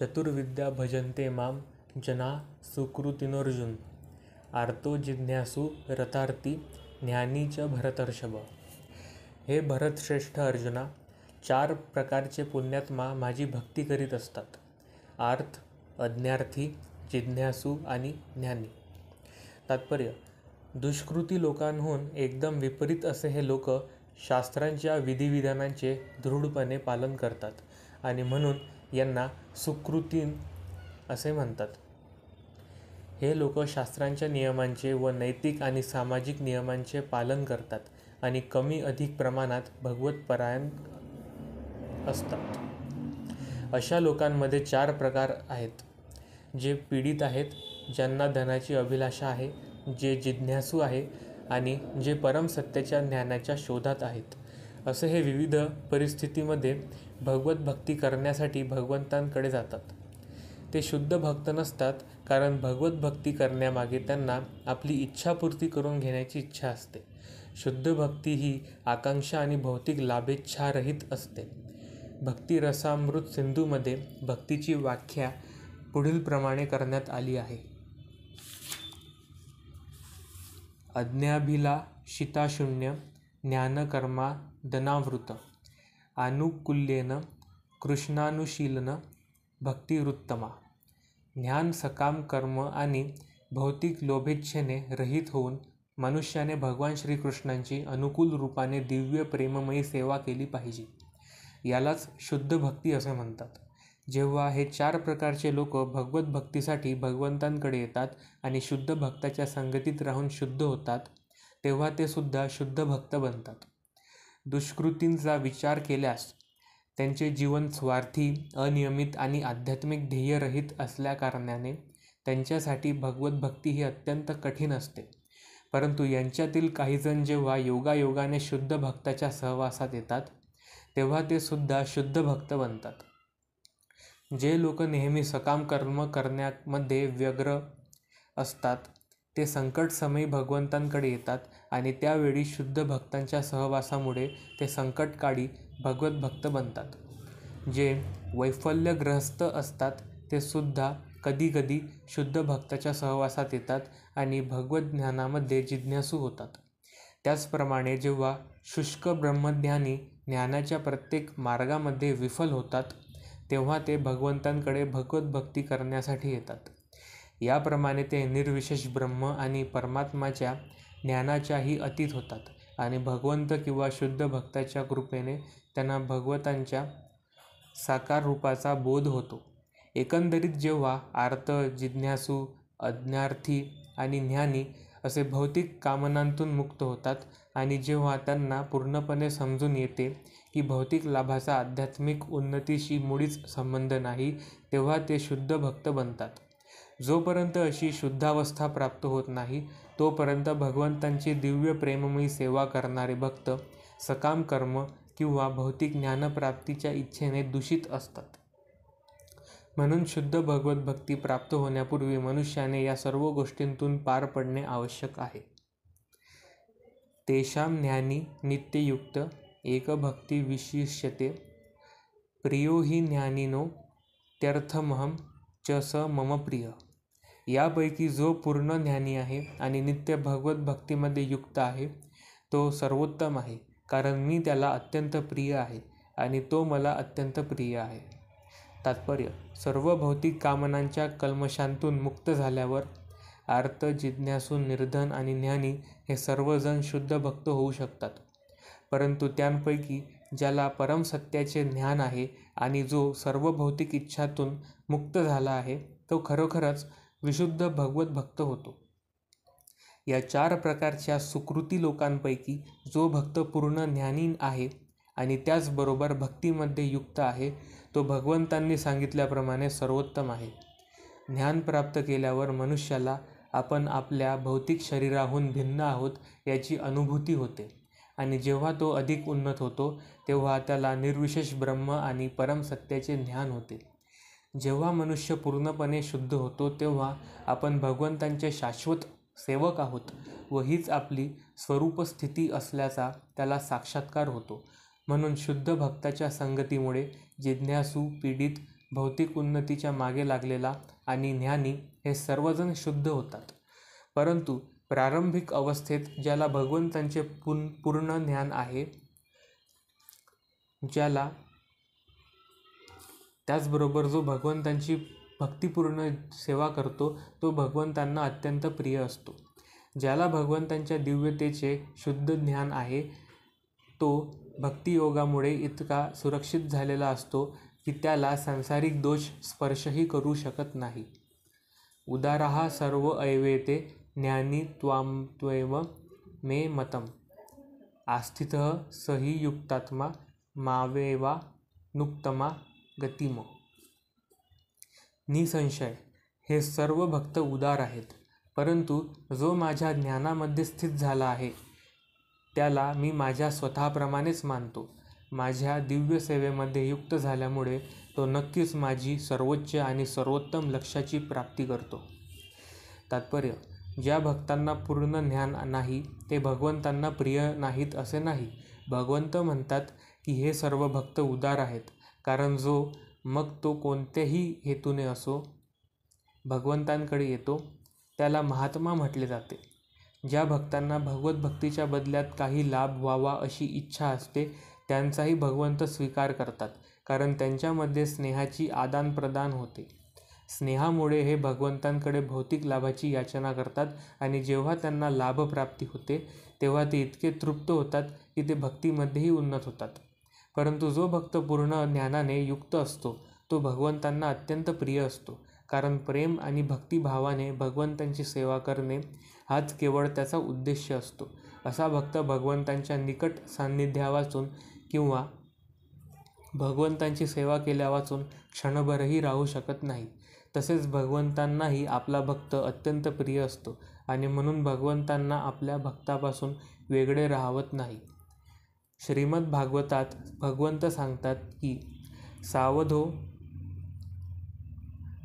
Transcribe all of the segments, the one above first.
चतुर्विद्या भजन्ते मां जना सुकृतिनोर्जुन आर्तो जिज्ञासु रथार्थी ज्ञानी च भरतर्षभ. हे भरतश्रेष्ठ अर्जुना, 4 प्रकारचे पुण्यात्मा माझी भक्ती करीत असतात: आर्त, अज्ञार्थी, जिज्ञासू आणि ज्ञानी. तात्पर्य: दुष्कृती लोकांहून एकदम विपरीत असे हे लोक शास्त्रांच्या विधिविधानांचे दृढपणे पालन करतात आणि म्हणून यांना सुकृतीन असे म्हणतात. हे लोक शास्त्रांच्या नियमांचे व नैतिक आणि सामाजिक नियमांचे पालन करतात आणि कमी अधिक प्रमाणात भगवतपरायण असतात. अशा लोकांमध्ये 4 प्रकार आहेत: जे पीडित आहेत, ज्यांना धनाची अभिलाषा आहे, जे जिज्ञासू आहे आणि जे परमसत्याच्या ज्ञानाच्या शोधात आहेत. असे हे विविध परिस्थितीमध्ये भगवत भक्ती करण्यासाठी भगवंतांकडे जातात. ते शुद्ध भक्त नसतात, कारण भगवत भक्ती करण्यामागे त्यांना आपली इच्छापूर्ती करून घेण्याची इच्छा असते. शुद्ध भक्ती ही आकांक्षा आणि भौतिक लाभेच्छारहित असते. भक्ती रसामृत सिंधूमध्ये भक्तीची व्याख्या पुढील प्रमाणे करण्यात आली आहे: अज्ञाभिलाषिताशून्य ज्ञानकर्मादनावृत आनुकूल्येन कृष्णानुशीलन भक्तिरुत्तमा. ज्ञान, सकाम कर्म आणि भौतिक लोभेच्छेने रहित होऊन मनुष्याने भगवान श्रीकृष्णांची अनुकूल रूपाने दिव्य प्रेममयी सेवा केली पाहिजे. यालाच शुद्ध भक्ती असे म्हणतात. जेव्हा हे 4 प्रकारचे लोक भगवत भक्तीसाठी भगवंतांकडे येतात आणि शुद्ध भक्ताच्या संगतीत राहून शुद्ध होतात, तेव्हा ते सुद्धा शुद्ध भक्त बनतात. दुष्कृतींचा विचार केल्यास त्यांचे जीवन स्वार्थी, अनियमित आणि आध्यात्मिक ध्येयरहित असल्याकारणाने त्यांच्यासाठी भगवत भक्ती ही अत्यंत कठीण असते. परंतु यांच्यातील काहीजण जेव्हा योगायोगाने शुद्ध भक्ताच्या सहवासात येतात, तेव्हा ते सुद्धा शुद्ध भक्त बनतात. जे लोक नेहमी सकाम कर्म करण्यामध्ये व्यग्र असतात, ते संकटसमयी भगवंतांकडे येतात आणि त्यावेळी शुद्ध भक्तांच्या सहवासामुळे ते संकटकाळी भगवत भक्त बनतात. जे वैफल्यग्रस्त असतात, ते सुद्धा कधीकधी शुद्ध भक्ताच्या सहवासात येतात आणि भगवत ज्ञानामध्ये जिज्ञासू होतात. त्याचप्रमाणे जेव्हा शुष्क ब्रह्मज्ञानी ज्ञानाच्या प्रत्येक मार्गामध्ये विफल होतात, तेव्हा ते भगवंतांकडे भगवत भक्ती करण्यासाठी येतात. याप्रमाणे ते निर्विशेष ब्रह्म आणि परमात्माच्या ज्ञानाच्याही अतीत होतात आणि भगवंत किंवा शुद्ध भक्ताच्या कृपेने त्यांना भगवंतांच्या साकार रूपाचा बोध होतो. एकंदरीत जेव्हा आर्त, जिज्ञासू, अज्ञार्थी आणि ज्ञानी असे भौतिक कामनांतून मुक्त होतात आणि जेव्हा त्यांना पूर्णपणे समजून येते की भौतिक लाभाचा आध्यात्मिक उन्नतीशी मुळीच संबंध नाही, तेव्हा ते शुद्ध भक्त बनतात. जोपर्यंत अशी शुद्धावस्था प्राप्त होत नाही, तोपर्यंत भगवंतांची दिव्य प्रेममयी सेवा करणारे भक्त सकाम कर्म किंवा भौतिक ज्ञानप्राप्तीच्या इच्छेने दूषित असतात. म्हणून शुद्ध भगवत भक्ती प्राप्त होण्यापूर्वी मनुष्याने या सर्व गोष्टींतून पार पडणे आवश्यक आहे. तेषां ज्ञानी नित्ययुक्त एकभक्ती विशिष्यते प्रियो हि ज्ञानिनो त्यर्थमहं च स मम प्रिय. यापैकी जो पूर्ण ज्ञानी आहे आणि नित्य भगवत भक्तीमध्ये युक्त आहे, तो सर्वोत्तम आहे, कारण मी त्याला अत्यंत प्रिय आहे आणि तो मला अत्यंत प्रिय आहे. तात्पर्य: सर्व भौतिक कामनांच्या कल्मशांतून मुक्त झाल्यावर आर्त, जिज्ञासू, निर्धन आणि ज्ञानी हे सर्वजण शुद्ध भक्त होऊ शकतात. परंतु त्यांपैकी ज्याला परमसत्याचे ज्ञान आहे आणि जो सर्व भौतिक इच्छातून मुक्त झाला आहे, तो खरोखरच विशुद्ध भगवत भक्त होतो. या 4 प्रकारच्या सुकृती लोकांपैकी जो भक्त पूर्ण ज्ञानी आहे आणि त्याचबरोबर भक्तीमध्ये युक्त आहे, तो भगवंतांनी सांगितल्याप्रमाणे सर्वोत्तम आहे. ज्ञान प्राप्त केल्यावर मनुष्याला आपण आपल्या भौतिक शरीराहून भिन्न आहोत याची अनुभूती होते आणि जेव्हा तो अधिक उन्नत होतो, तेव्हा त्याला निर्विशेष ब्रह्म आणि परमसत्याचे ज्ञान होते. जेव्हा मनुष्य पूर्णपणे शुद्ध होतो, तेव्हा आपण भगवंतांचे शाश्वत सेवक आहोत व हीच आपली स्वरूपस्थिती असल्याचा त्याला साक्षात्कार होतो. म्हणून शुद्ध भक्ताच्या संगतीमुळे जिज्ञासू, पीडित, भौतिक उन्नतीच्या मागे लागलेला आणि ज्ञानी हे सर्वजण शुद्ध होतात. परंतु प्रारंभिक अवस्थेत ज्याला भगवंतांचे पूर्ण ज्ञान आहे, त्याचबरोबर जो भगवंतांची भक्तिपूर्ण सेवा करतो तो भगवंतांना अत्यंत प्रिय असतो. ज्याला भगवंतांच्या दिव्यतेचे शुद्ध ज्ञान आहे तो भक्तियोगामुळे इतका सुरक्षित झालेला असतो की त्याला सांसारिक दोष स्पर्शही करू शकत नाही. उदाराः सर्व ऐवेते ज्ञानी त्वामेव मे मतम् आस्थितः सही युक्तात्मा मावेवा नुक्तमा गतिम. निसंशय हे सर्व भक्त उदार आहेत, परंतु जो माझ्या ज्ञानामध्ये स्थित झाला आहे त्याला मी माझ्या स्वतःप्रमाणेच मानतो. माझ्या दिव्य सेवेमध्ये युक्त झाल्यामुळे तो नक्कीच माझी सर्वोच्च आणि सर्वोत्तम लक्ष्याची प्राप्ती करतो. तात्पर्य: ज्या भक्तांना पूर्ण ज्ञान नाही ते भगवंतांना प्रिय नाहीत असे नाही. भगवंत म्हणतात की हे सर्व भक्त उदार आहेत, कारण जो मग तो कोणत्याही हेतूने असो भगवंतांकडे येतो त्याला महात्मा म्हटले जाते. ज्या भक्तांना भगवत भक्तीच्या बदल्यात काही लाभ व्हावा अशी इच्छा असते त्यांचाही भगवंत स्वीकार करतात, कारण त्यांच्यामध्ये स्नेहाची आदानप्रदान होते. स्नेहामुळे हे भगवंतांकडे भौतिक लाभाची याचना करतात आणि जेव्हा त्यांना लाभप्राप्ती होते तेव्हा ते इतके तृप्त होतात की ते भक्तीमध्येही उन्नत होतात. परंतु जो भक्त पूर्ण ज्ञानाने युक्त असतो तो भगवंतांना अत्यंत प्रिय असतो, कारण प्रेम आणि भक्तिभावाने भगवंतांची सेवा करणे हाच केवळ त्याचा उद्देश असतो. असा भक्त भगवंतांच्या निकट सान्निध्यावाचून किंवा भगवंतांची सेवा केल्यावाचून क्षणभरही राहू शकत नाही. तसेच भगवंतांनाही आपला भक्त अत्यंत प्रिय असतो आणि म्हणून भगवंतांना आपल्या भक्तापासून वेगळे राहावत नाही. श्रीमद भागवतात भगवंत सांगतात की सावधो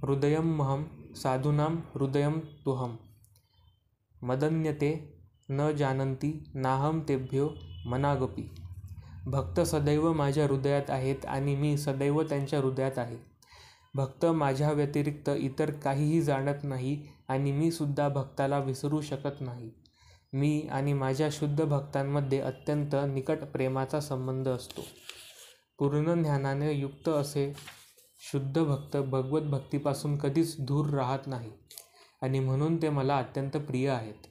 हृदयमहं साधूनां हृदयं तुहं मदन्यते न जानन्ति नाहं तेभ्यो मनागपि. भक्त सदैव माझ्या हृदयात आहेत आणि मी सदैव त्यांच्या हृदयात आहे. भक्त माझ्या व्यतिरिक्त इतर काहीही जाणत नाही आणि मी सुद्धा भक्ताला विसरू शकत नाही. मी आणि माझ्या शुद्ध भक्तांमध्ये अत्यंत निकट प्रेमाचा संबंध असतो. पूर्ण ज्ञानाने युक्त असे शुद्ध भक्त भगवत भक्तीपासून कधीच दूर राहत नाही आणि म्हणून ते मला अत्यंत प्रिय आहेत.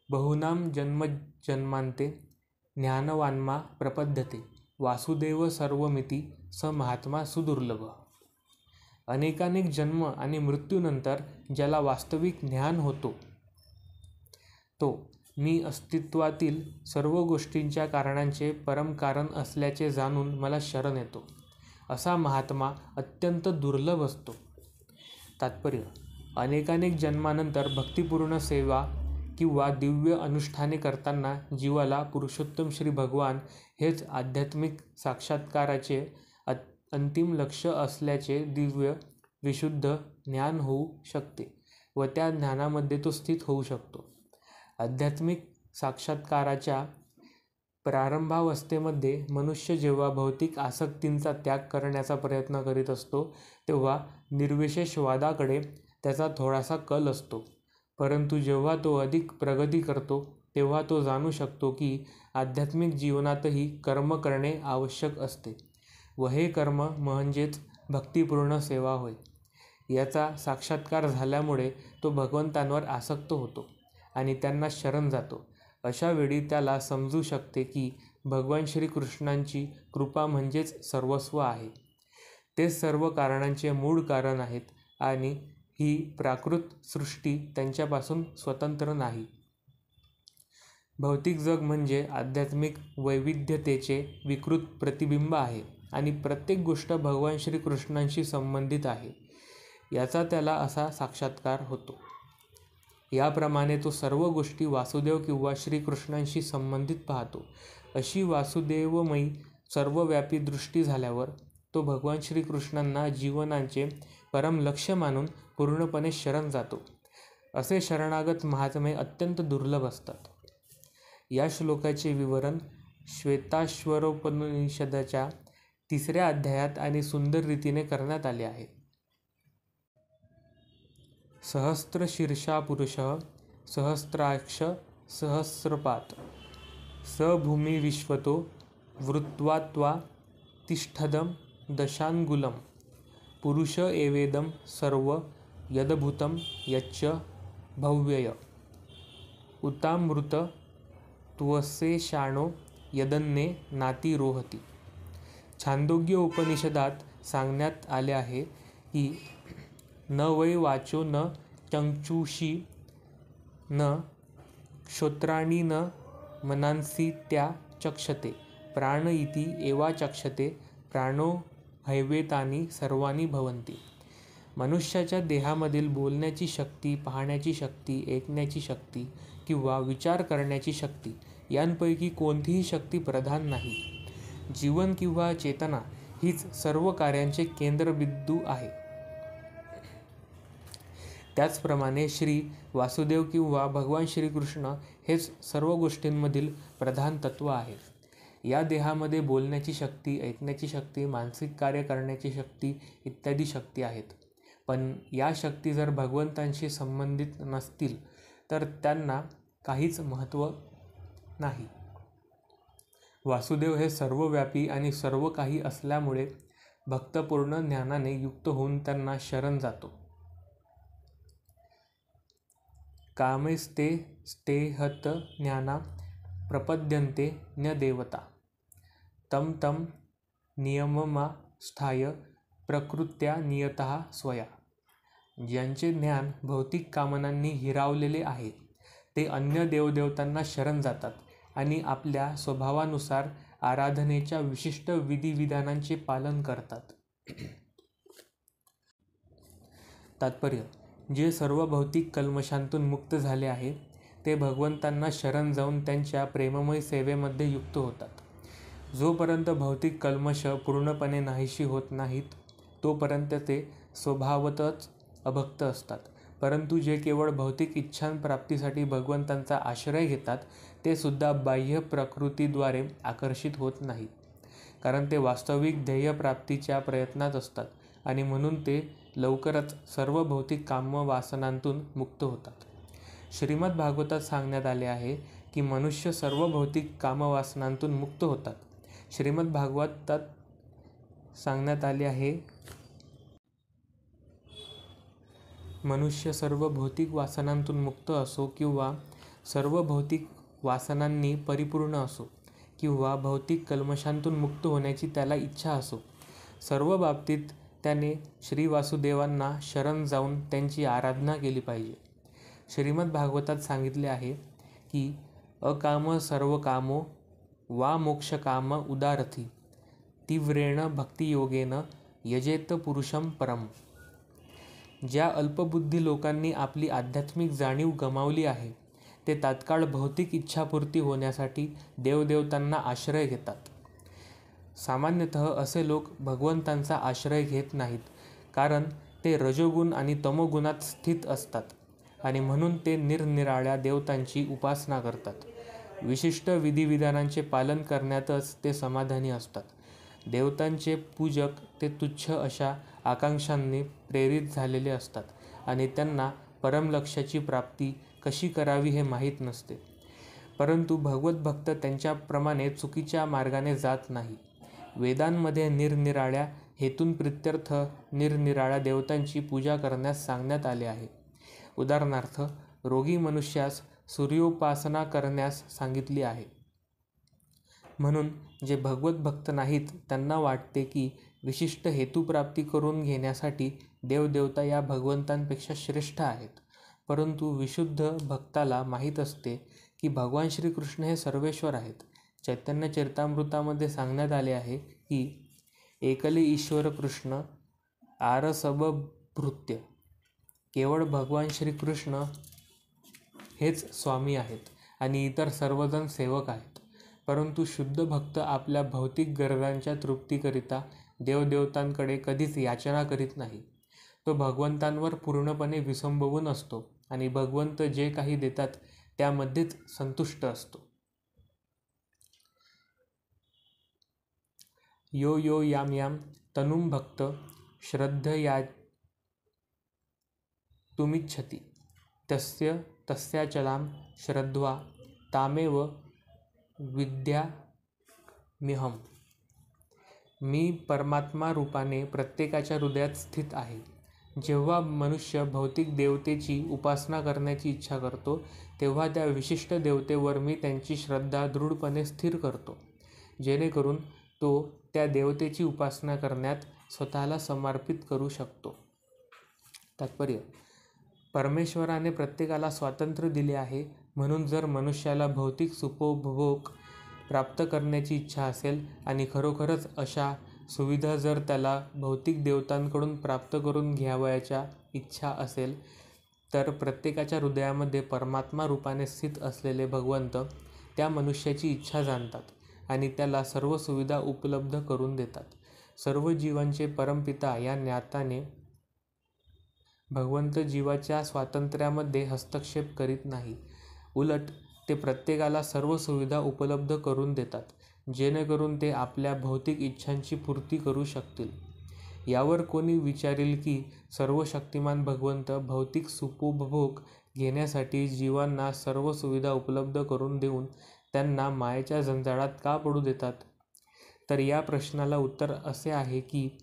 बहुनां जन्मजन्मान्ते ज्ञानवान्मा प्रपद्यते वासुदेव सर्वमिति स महात्मा सुदुर्लभ. अनेकानेक जन्म आणि मृत्यूनंतर ज्याला वास्तविक ज्ञान होतो तो मी अस्तित्वातील सर्व गोष्टींच्या कारणांचे परमकारण असल्याचे जाणून मला शरण येतो, असा महात्मा अत्यंत दुर्लभ असतो. तात्पर्य: अनेकानेक जन्मानंतर भक्तिपूर्ण सेवा किंवा दिव्य अनुष्ठाने करताना जीवाला पुरुषोत्तम श्री भगवान हेच आध्यात्मिक साक्षात्काराचे अंतिम लक्ष्य असल्याचे दिव्य विशुद्ध ज्ञान होऊ शकते व त्या ज्ञानामध्ये तो स्थित होऊ शकतो. आध्यात्मिक साक्षात्काराच्या प्रारंभावस्थेमध्ये मनुष्य जेव्हा भौतिक आसक्तींचा त्याग करण्याचा प्रयत्न करीत असतो तेव्हा निर्विशेषवादाकडे त्याचा थोडासा कल असतो. परंतु जेव्हा तो अधिक प्रगती करतो तेव्हा तो जाणू शकतो की आध्यात्मिक जीवनातही कर्म करणे आवश्यक असते व हे कर्म म्हणजेच भक्तिपूर्ण सेवा होय. याचा साक्षात्कार झाल्यामुळे तो भगवंतांवर आसक्त होतो आणि त्यांना शरण जातो. अशा वेळी त्याला समजू शकते की भगवान श्रीकृष्णांची कृपा म्हणजेच सर्वस्व आहे. ते सर्व कारणांचे मूळ कारण आहेत आणि ही प्राकृत सृष्टी त्यांच्यापासून स्वतंत्र नाही. भौतिक जग म्हणजे आध्यात्मिक वैविध्यतेचे विकृत प्रतिबिंब आहे आणि प्रत्येक गोष्ट भगवान श्रीकृष्णांशी संबंधित आहे याचा त्याला असा साक्षात्कार होतो. याप्रमाणे तो सर्व गोष्टी वासुदेव किंवा श्रीकृष्णांशी संबंधित पाहतो. अशी वासुदेवमयी सर्वव्यापी दृष्टी झाल्यावर तो भगवान श्रीकृष्णांना जीवनाचे परम लक्ष्य मानून पूर्णपणे शरण जातो. असे शरणागत महात्मे अत्यंत दुर्लभ असतात. या श्लोकाचे विवरण श्वेताश्वरोपनिषदाच्या 3ऱ्या अध्यायात आणि सुंदर रीतीने करण्यात आले आहे. सहस्रशीर्षा पुरुषः सहस्राक्ष सहस्रपात स भूमि विश्वतो वृत्वा त्वा तिष्ठदं दशांगुलं पुरुष एवेदं सर्व यदभूतं यच्च भव्यय उतामृत त्वसेशाणो यदन्ने नातिरोहति. छांदोग्य उपनिषदात सांगण्यात आले आहे की न वै वाचो न चक्षुषी न श्रोत्राणि न मनांसि त्या चक्षते प्राण इति एवा चक्षते प्राणो हैवेतानि सर्वाणि भवन्ति. मनुष्याच्या देहामधील बोलण्याची शक्ती, पाहण्याची शक्ती, ऐकण्याची शक्ती किंवा विचार करण्याची शक्ती यांपैकी कोणतीही शक्ती प्रधान नाही. जीवन किंवा चेतना हीच सर्व कार्यांचे केंद्रबिंदू आहे. त्याचप्रमाणे श्री वासुदेव किंवा भगवान श्रीकृष्ण हेच सर्व गोष्टींमधील प्रधान तत्व आहे. या देहामध्ये बोलण्याची शक्ती, ऐकण्याची शक्ती, मानसिक कार्य करण्याची शक्ती इत्यादी शक्ती आहेत. पण या शक्ती जर भगवंतांशी संबंधित नसतील तर त्यांना काहीच महत्त्व नाही. वासुदेव हे सर्वव्यापी आणि सर्व काही असल्यामुळे भक्त पूर्ण ज्ञानाने युक्त होऊन त्यांना शरण जातो. कामैस्ते स्तेहत ज्ञाना प्रपद्यन्ते न्यदेवता तं तं नियममास्थाय प्रकृत्या नियतः स्वया. ज्यांचे ज्ञान भौतिक कामनांनी हिरावलेले आहे ते अन्य देवदेवतांना शरण जातात आणि आपल्या स्वभावानुसार आराधनेच्या विशिष्ट विधिविधानांचे पालन करतात. तात्पर्य: जे सर्व भौतिक कल्मशांतून मुक्त झाले आहे ते भगवंतांना शरण जाऊन त्यांच्या प्रेममय सेवेमध्ये युक्त होतात. जोपर्यंत भौतिक कल्मश पूर्णपणे नाहीशी होत नाहीत तोपर्यंत ते स्वभावतच अभक्त असतात. परंतु जे केवळ भौतिक इच्छांप्राप्तीसाठी भगवंतांचा आश्रय घेतात ते सुद्धा बाह्य प्रकृतीद्वारे आकर्षित होत नाहीत, कारण ते वास्तविक ध्येयप्राप्तीच्या प्रयत्नात असतात आणि म्हणून ते लवकरच सर्व भौतिक कामवासनांतून मुक्त होतात. श्रीमद भागवतात सांगण्यात आले आहे की मनुष्य सर्व भौतिक कामवासनांतून मुक्त होतात. श्रीमद भागवतात सांगण्यात आले आहे मनुष्य सर्व भौतिक वासनांतून मुक्त असो किंवा सर्व भौतिक वासनांनी परिपूर्ण असो किंवा भौतिक कल्मशांतून मुक्त होण्याची त्याला इच्छा असो, सर्व बाबतीत त्याने श्री वासुदेवांना शरण जाऊन त्यांची आराधना केली पाहिजे. श्रीमद भागवतात सांगितले आहे की अकाम सर्व कामो वा मोक्षकाम उदारथी तीव्रेण भक्तियोगेन यजेत पुरुषं परम. ज्या अल्पबुद्धी लोकांनी आपली आध्यात्मिक जाणीव गमावली आहे ते तात्काळ भौतिक इच्छापूर्ती होण्यासाठी देवदेवतांना आश्रय घेतात. सामान्यतः असे लोक भगवंतांचा आश्रय घेत नाहीत, कारण ते रजोगुण आणि तमोगुणात स्थित असतात आणि म्हणून ते निरनिराळ्या देवतांची उपासना करतात. विशिष्ट विधिविधानांचे पालन करण्यातच ते समाधानी असतात. देवतांचे पूजक ते तुच्छ अशा आकांक्षांनी प्रेरित झालेले असतात आणि त्यांना परमलक्ष्याची प्राप्ती कशी करावी हे माहीत नसते. परंतु भगवत भक्त त्यांच्याप्रमाणे चुकीच्या मार्गाने जात नाही. वेदांमध्ये निरनिराळ्या हेतूंप्रित्यर्थ निरनिराळ्या देवतांची पूजा करण्यास सांगण्यात आले आहे. उदाहरणार्थ, रोगी मनुष्यास सूर्योपासना करण्यास सांगितली आहे. म्हणून जे भगवत भक्त नाहीत त्यांना वाटते की विशिष्ट हेतुप्राप्ती करून घेण्यासाठी देवदेवता या भगवंतांपेक्षा श्रेष्ठ आहेत. परंतु विशुद्ध भक्ताला माहीत असते की भगवान श्रीकृष्ण हे सर्वेश्वर आहेत. चैतन्य चरितामृतामध्ये सांगण्यात आले आहे की एकले ईश्वर कृष्ण आरसबभृत्य. केवळ भगवान श्रीकृष्ण हेच स्वामी आहेत आणि इतर सर्वजण सेवक आहेत. परंतु शुद्ध भक्त आपल्या भौतिक गरजांच्या तृप्तीकरिता देवदेवतांकडे कधीच याचना करीत नाही. तो भगवंतांवर पूर्णपणे विसंबून असतो आणि भगवंत जे काही देतात त्यामध्येच संतुष्ट असतो. यो यो याम याम तनुं भक्त श्रद्धयातुमिच्छति तस्य तस्याचलां श्रद्ध्वा तामेव विद्याम्यहम्. मी परमात्मा रूपाने प्रत्येकाच्या हृदयात स्थित आहे. जेव्हा मनुष्य भौतिक देवतेची उपासना करण्याची इच्छा करतो तेव्हा त्या विशिष्ट देवतेवर मी त्यांची श्रद्धा दृढपणे स्थिर करतो, जेणेकरून तो त्या देवतेची उपासना करण्यात स्वतःला समर्पित करू शकतो. तात्पर्य: परमेश्वराने प्रत्येकाला स्वातंत्र्य दिले आहे, म्हणून जर मनुष्याला भौतिक सुखोपभोग प्राप्त करण्याची इच्छा असेल आणि खरोखरच अशा सुविधा जर त्याला भौतिक देवतांकडून प्राप्त करून घ्यावयाच्या इच्छा असेल, तर प्रत्येकाच्या हृदयामध्ये परमात्मा रूपाने स्थित असलेले भगवंत त्या मनुष्याची इच्छा जाणतात आणि त्याला सर्व सुविधा उपलब्ध करून देतात. सर्व जीवांचे परमपिता या नात्याने भगवंत जीवाच्या स्वातंत्र्यामध्ये हस्तक्षेप करीत नाही. उलट ते प्रत्येकाला सर्व सुविधा उपलब्ध करून देतात, जेणेकरून ते आपल्या भौतिक इच्छांची पूर्ती करू शकतील. यावर कोणी विचारेल की सर्व शक्तिमान भगवंत भौतिक सुखोपभोग घेण्यासाठी जीवांना सर्व सुविधा उपलब्ध करून देऊन त्यांना मायेच्या जंजाळात का पडू देतात? तर या प्रश्नाला उत्तर असे आहे की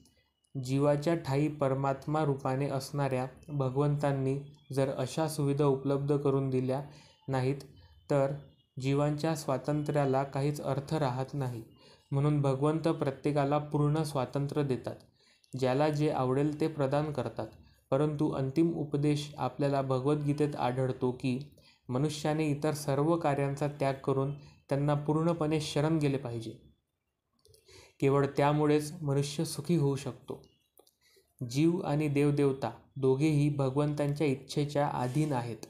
जीवाच्या ठायी परमात्मा रूपाने असणाऱ्या भगवंतांनी जर अशा सुविधा उपलब्ध करून दिल्या नाहीत तर जीवांच्या स्वातंत्र्याला काहीच अर्थ राहत नाही. म्हणून भगवंत प्रत्येकाला पूर्ण स्वातंत्र्य देतात, ज्याला जे आवडेल ते प्रदान करतात. परंतु अंतिम उपदेश आपल्याला भगवद्गीतेत आढळतो की मनुष्याने इतर सर्व कार्यांचा त्याग करून त्यांना पूर्णपणे शरण गेले पाहिजे. केवळ त्यामुळेच मनुष्य सुखी होऊ शकतो. जीव आणि देवदेवता दोघेही भगवंतांच्या इच्छेच्या अधीन आहेत.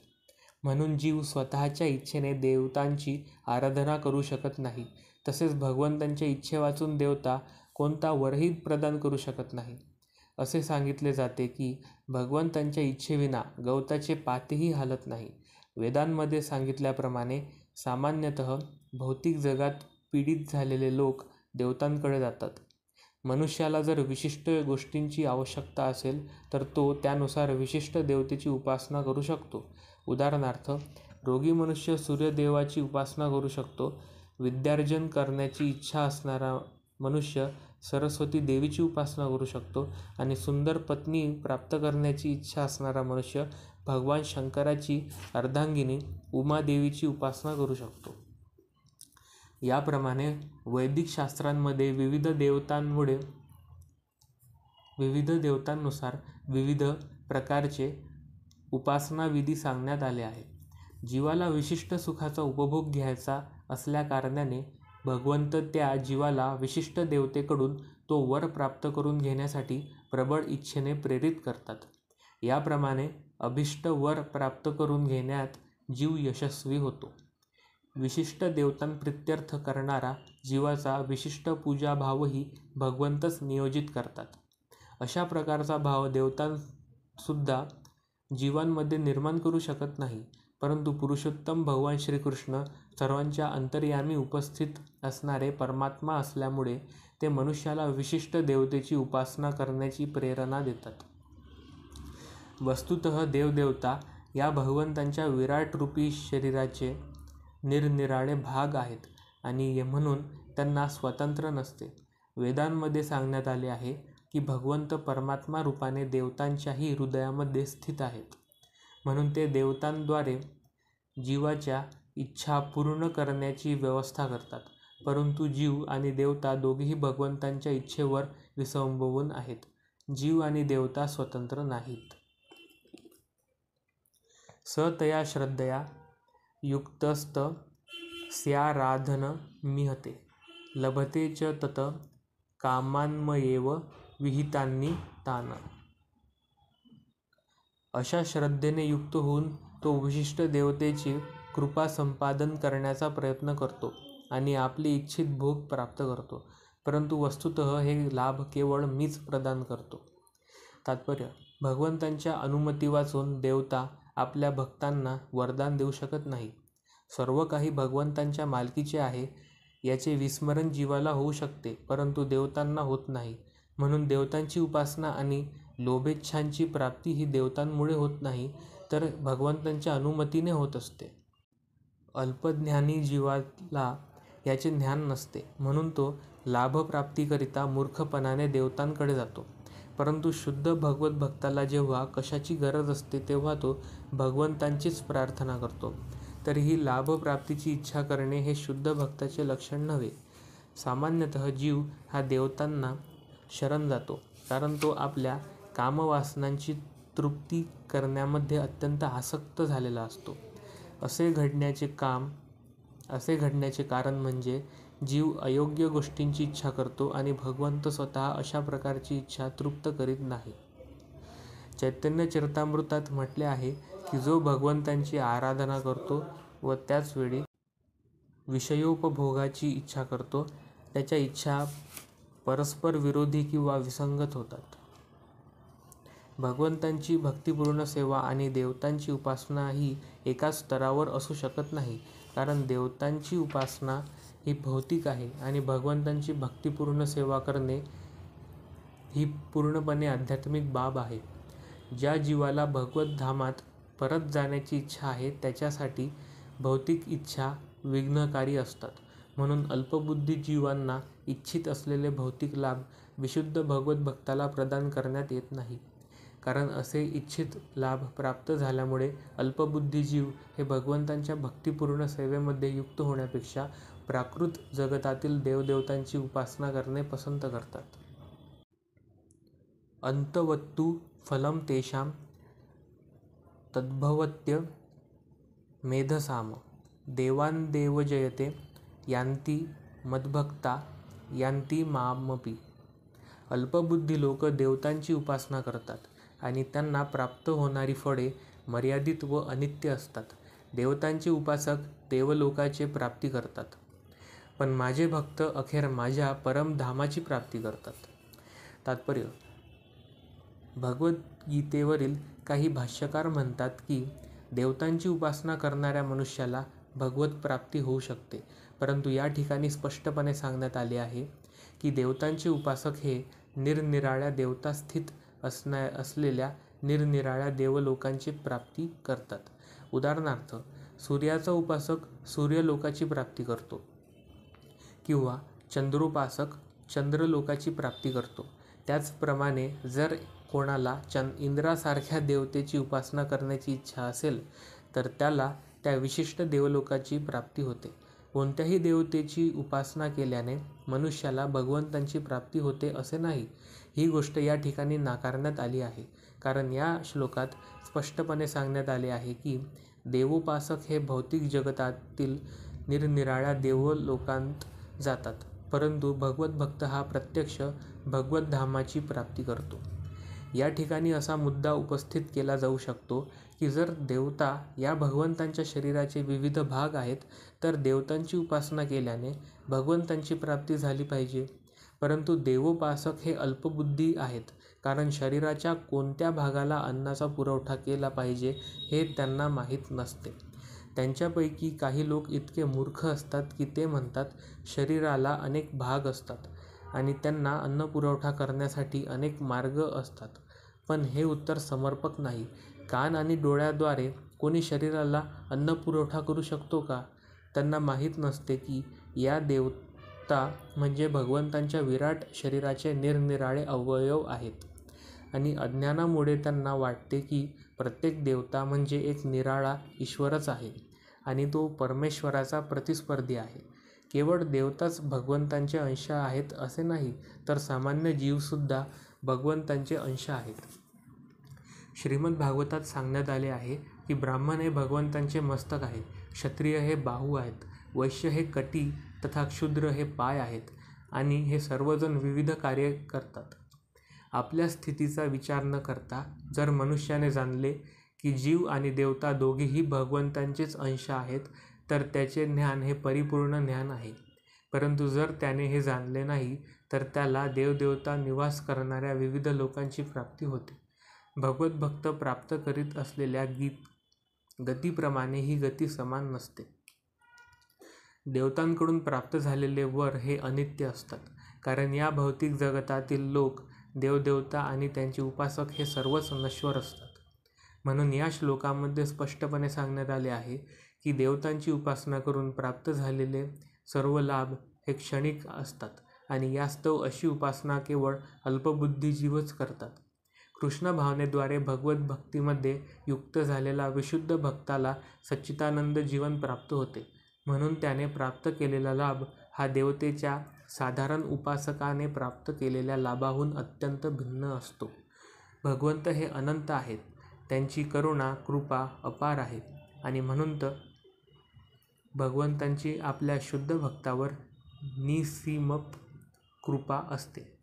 म्हणून जीव स्वतःच्या इच्छेने देवतांची आराधना करू शकत नाही. तसेच भगवंतांच्या इच्छेवाचून देवता कोणता वरही प्रदान करू शकत नाही. असे सांगितले जाते की भगवंतांच्या इच्छेविना गवताचे पातेही हालत नाही. वेदांमध्ये सांगितल्याप्रमाणे सामान्यतः भौतिक जगात पीडित झालेले लोक देवतांकडे जातात. मनुष्याला जर विशिष्ट गोष्टींची आवश्यकता असेल तर तो त्यानुसार विशिष्ट देवतेची उपासना करू शकतो. उदाहरणार्थ, रोगी मनुष्य सूर्यदेवाची उपासना करू शकतो. विद्यार्जन करण्याची इच्छा असणारा मनुष्य सरस्वती देवीची उपासना करू शकतो आणि सुंदर पत्नी प्राप्त करण्याची इच्छा असणारा मनुष्य भगवान शंकराची अर्धांगिनी उमादेवीची उपासना करू शकतो. याप्रमाणे वैदिक शास्त्रांमध्ये विविध देवतांनुसार विविध प्रकारचे उपासना विधी सांगण्यात आले आहे. जीवाला विशिष्ट सुखाचा उपभोग घ्यायचा असल्याकारणाने भगवंत त्या जीवाला विशिष्ट देवतेकडून तो वर प्राप्त करून घेण्यासाठी प्रबळ इच्छेने प्रेरित करतात. याप्रमाणे अभिष्ट वर प्राप्त करून घेण्यात जीव यशस्वी होतो. विशिष्ट देवतांप्रित्यर्थ करणारा जीवाचा विशिष्ट पूजाभावही भगवंतच नियोजित करतात. अशा प्रकारचा भाव देवतांसुद्धा जीवांमध्ये निर्माण करू शकत नाही. परंतु पुरुषोत्तम भगवान श्रीकृष्ण सर्वांच्या अंतर्यामी उपस्थित असणारे परमात्मा असल्यामुळे ते मनुष्याला विशिष्ट देवतेची उपासना करण्याची प्रेरणा देतात. वस्तुतः देवदेवता या भगवंतांच्या विराट रूपी शरीराचे निरनिराळे भाग आहेत आणि म्हणून त्यांना स्वातंत्र्य नसते. वेदांमध्ये सांगण्यात आले आहे की भगवंत परमात्मा रूपाने देवतांच्याही हृदयामध्ये स्थित आहेत. म्हणून ते देवतांद्वारे जीवाच्या इच्छा पूर्ण करण्याची व्यवस्था करतात. परंतु जीव आणि देवता दोघेही भगवंतांच्या इच्छेवर विसंबून आहेत. जीव आणि देवता स्वतंत्र नाहीत. स तया श्रद्धया युक्तस्त स्याराधनमिहते लभते च तत कामान्मयेव विहितानि तान्. अशा श्रद्धेने युक्त होऊन तो विशिष्ट देवतेची कृपा संपादन करण्याचा प्रयत्न करतो आणि आपली इच्छित भोग प्राप्त करतो. परंतु वस्तुतः हे लाभ केवळ मीच प्रदान करतो. तात्पर्य: भगवंतांच्या अनुमती वाचून देवता आपल्या भक्तांना वरदान देऊ शकत नाही. सर्व काही भगवंतांच्या मालकीचे आहे. याचे विस्मरण जीवाला होऊ शकते, परंतु देवतांना होत नाही. म्हणून देवतांची उपासना आणि लोभेच्छांची प्राप्ती ही देवतांमुळे होत नाही, तर भगवंतांच्या अनुमतीने होत असते. अल्पज्ञानी जीवाला याचे ज्ञान नसते, म्हणून तो लाभप्राप्तीकरिता मूर्खपणाने देवतांकडे जातो. परंतु शुद्ध भगवत भक्ताला जेव्हा कशाची गरज असते तेव्हा तो भगवंतांचीच प्रार्थना करतो. तरीही लाभप्राप्तीची इच्छा करणे हे शुद्ध भक्ताचे लक्षण नव्हे. सामान्यतः जीव हा देवतांना शरण जातो, कारण तो आपल्या कामवासनांची तृप्ती करण्यामध्ये अत्यंत आसक्त झालेला असतो. असे घडण्याचे कारण म्हणजे जीव अयोग्य गोष्टींची इच्छा करतो आणि भगवंत स्वतः अशा प्रकारची इच्छा तृप्त करीत नाही. चैतन्य चरितामृतात म्हटले आहे की जो भगवंतांची आराधना करतो व त्याच वेळी विषयोपभोगाची इच्छा करतो, त्याच्या इच्छा परस्पर विरोधी किंवा विसंगत होतात. भगवंतांची भक्तिपूर्ण सेवा आणि देवतांची उपासना ही एकाच स्तरावर असू शकत नाही, कारण देवतांची उपासना ही भौतिक आहे आणि भगवंतांची भक्तिपूर्ण सेवा करणे ही पूर्णपणे आध्यात्मिक बाब आहे. ज्या जीवाला भगवत धामात परत जाण्याची इच्छा आहे त्याच्यासाठी भौतिक इच्छा विघ्नकारी असतात. म्हणून अल्पबुद्धी जीवांना इच्छित असलेले भौतिक लाभ विशुद्ध भगवत भक्ताला प्रदान करण्यात येत नाही, कारण असे इच्छित लाभ प्राप्त झाल्यामुळे अल्पबुद्धी जीव हे भगवंतांच्या भक्तिपूर्ण सेवेमध्ये युक्त होण्यापेक्षा प्राकृत जगतातील देवदेवतांची उपासना करणे पसंत करतात. अंतवत्तु फलं तेषां तद्भवत्य मेधसाम देवान् देवजयते यान्ति मद्भक्ता यान्ति मामपि. अल्पबुद्धी लोक देवतांची उपासना करतात आणि त्यांना प्राप्त होणारी फळे मर्यादित व अनित्य असतात. देवतांचे उपासक देवलोकाची प्राप्ती करतात, पण माझे भक्त अखेर माझ्या परमधामाची प्राप्ती करतात. तात्पर्य: भगवद्गीतेवरील काही भाष्यकार म्हणतात की देवतांची उपासना करणाऱ्या मनुष्याला भगवत प्राप्ती होऊ शकते, परंतु या ठिकाणी स्पष्टपणे सांगण्यात आले आहे की देवतांचे उपासक हे निरनिराळ्या देवता स्थित असलेल्या निरनिराळ्या देवलोकांची प्राप्ती करतात. उदाहरणार्थ, सूर्याचा उपासक सूर्यलोकाची प्राप्ती करतो किंवा चंद्रोपासक चंद्रलोकाची प्राप्ती करतो. त्याचप्रमाणे जर कोणाला इंद्रासारख्या देवतेची उपासना करण्याची इच्छा असेल तर त्याला त्या विशिष्ट देवलोकाची प्राप्ती होते. कोणत्याही देवतेची उपासना केल्याने मनुष्याला भगवंतांची प्राप्ती होते असे नाही. ही गोष्ट या ठिकाणी नाकारण्यात आली आहे, कारण या श्लोकात स्पष्टपणे सांगण्यात आले आहे की देवोपासक हे भौतिक जगतातील निरनिराळ्या देवलोकांत जातात, परंतु भगवत भक्त हा प्रत्यक्ष भगवत धामाची प्राप्ती करतो. या ठिकाणी असा मुद्दा उपस्थित केला जाऊ शकतो की जर देवता या भगवंतांच्या शरीराचे विविध भाग आहेत तर देवतांची उपासना केल्याने भगवंतांची प्राप्ती झाली पाहिजे, परंतु देवोपासक हे अल्पबुद्धी आहेत, कारण शरीराच्या कोणत्या भागाला अन्नाचा पुरवठा केला पाहिजे हे त्यांना माहीत नसते. त्यांच्यापैकी काही लोक इतके मूर्ख असतात की ते म्हणतात शरीराला अनेक भाग असतात आणि त्यांना अन्नपुरवठा करण्यासाठी अनेक मार्ग असतात, पण हे उत्तर समर्पक नाही. कान आणि डोळ्याद्वारे कोणी शरीराला अन्नपुरवठा करू शकतो का? त्यांना माहीत नसते की या देवता म्हणजे भगवंतांच्या विराट शरीराचे निरनिराळे अवयव आहेत आणि अज्ञानामुळे त्यांना वाटते की प्रत्येक देवता म्हणजे एक निराळा ईश्वरच आहे आणि तो परमेश्वराचा प्रतिस्पर्धी आहे. केवळ देवताच भगवंतांचे अंश आहेत असे नाही, तर सामान्य जीवसुद्धा भगवंतांचे अंश आहेत. श्रीमद भागवतात सांगण्यात आले आहे की ब्राह्मण हे भगवंतांचे मस्तक आहे, क्षत्रिय हे बाहू आहेत, वैश्य हे कटी तथा क्षुद्र हे पाय आहेत आणि हे सर्वजण विविध कार्ये करतात. आपल्या स्थितीचा विचार न करता जर मनुष्याने जाणले की जीव आणि देवता दोघेही भगवंतांचेच अंश आहेत तर त्याचे ज्ञान हे परिपूर्ण ज्ञान आहे. परंतु जर त्याने हे जाणले नाही तर त्याला देवदेवता निवास करणाऱ्या विविध लोकांची प्राप्ती होते. भगवत भक्त प्राप्त करीत असलेल्या गतीप्रमाणे ही गती समान नसते. देवतांकडून प्राप्त झालेले वर हे अनित्य असतात, कारण या भौतिक जगतातील लोक, देवदेवता आणि त्यांचे उपासक हे सर्वच नश्वर असतात. म्हणून या श्लोकामध्ये स्पष्टपणे सांगण्यात आले आहे की देवतांची उपासना करून प्राप्त झालेले सर्व लाभ हे क्षणिक असतात आणि यास्तव अशी उपासना केवळ अल्पबुद्धी जीवच करतात. कृष्ण भावनेद्वारे भगवत भक्तीमध्ये युक्त झालेला विशुद्ध भक्ताला सच्चिदानंद जीवन प्राप्त होते, म्हणून त्याने प्राप्त केलेला लाभ हा देवतेच्या साधारण उपासकाने प्राप्त केलेल्या लाभाहून अत्यंत भिन्न असतो. भगवंत हे अनंत आहेत, त्यांची करुणा कृपा अपार आहे आणि म्हणून भगवंतांची आपल्या शुद्ध भक्तावर निसीम कृपा असते.